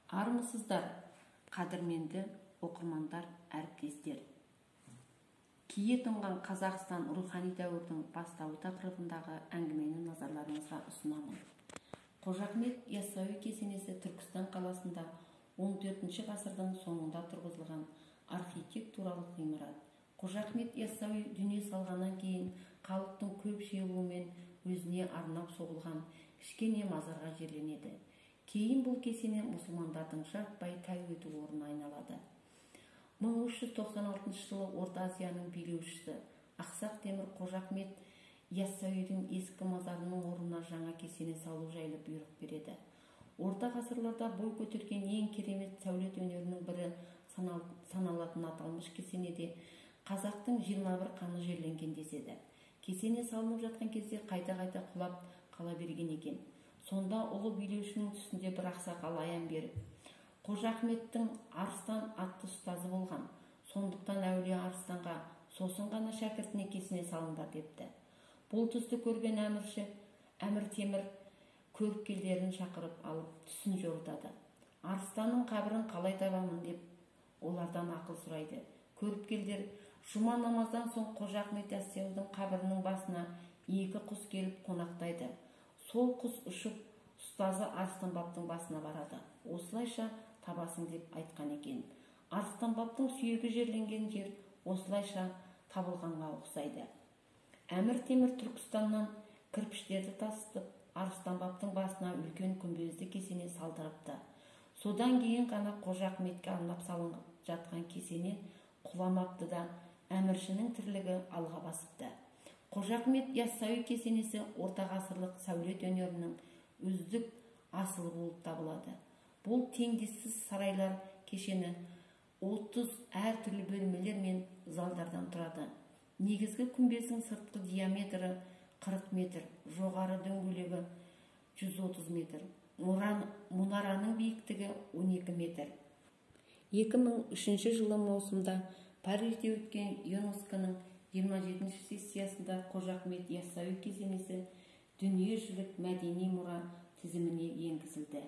Армысыздар, қадірменді оқырмандар, әріптестер. Кие тұнған Қазақстан рухани дәуірдің бастауы тақырыбындағы әңгімені назарларыңызға ұсынамын. Қожа Ахмет Яссауи кесенесі Түркістан қаласында 14 ғасырдың соңында тұрғызылған архитектуралық ғимарат. Қожа Ахмет Яссауи дүние салғаннан кейін халықтың көп жиылуымен өзіне арнап соғылған кішкене мазарға жерленеді. Кейін бұл кесене мұсылмандардың жаппай тәуіп ету орнына айналады. 1396 жылы Орта Азияның билеушісі Ақсақ Темір Қожа Ахмет Яссауидің ескі мазарының орнына жаңа кесене салу жайлы бұйрық береді. Орта ғасырларда бой көтерген ең керемет сәулет өнерінің бірі саналатын аталмыш кесенеде қазақтың 21 қаны жерленген деседі. Кесене салынып жатқан кезде қайта-қайта құлап қала берген екен. Сонда ұлы билеушінің түсінде бір ақсақал аян беріп, Қожа Ахметтің Арыстан атты ұстазы болған, сондықтан әулие Арыстанға сосын ғана шәкіртіне кесене салыңдар депті. Бұл түсті көрген Әмір Темір көріпкелдерін шақырып алып түсін жорытады. Арыстанның қабірін қалай табамын деп олардан ақыл сұрайды. Көріпкелдер жұма намаздан соң Қожа Ахмет Яссауидің қабірінің басына 2 құс келіп қонақтайды. Сол құс ұшып ұстазы Арыстан бабтың басына барады. Осылайша табасың деп айтқан екен. Арыстан бабтың сүйегі жерленген жер осылайша табылғанға ұқсайды. Әмір Темір Түркістаннан кірпіштерді тасытып, Арыстан бабтың басына үлкен күмбезді кесене салдырыпты. Содан кейін ғана Қожа Ахметке арнап салынып жатқан кесене құламапты да әміршінің тірлігі алға басыпты. Қожа Ахмет Яссауи кесенесі орта ғасырлық сәулет өнерінің үздік асылы болып табылады. Бұл теңдессіз сарайлар кешені 30 әртүрлі бөлмелер мен залдардан тұрады. Негізгі күмбездің сыртқы диаметрі 40 метр, жоғары дөңгелегі 130 метр, мұнараның биіктігі 12 метр. 2003 жылы маусымда Парижде өткен ЮНЕСКО-ның 27-ші сессиясында Қожа Ахмет Яссауи кесенесі дүниежүзілік мәдени мұра тізіміне енгізілді.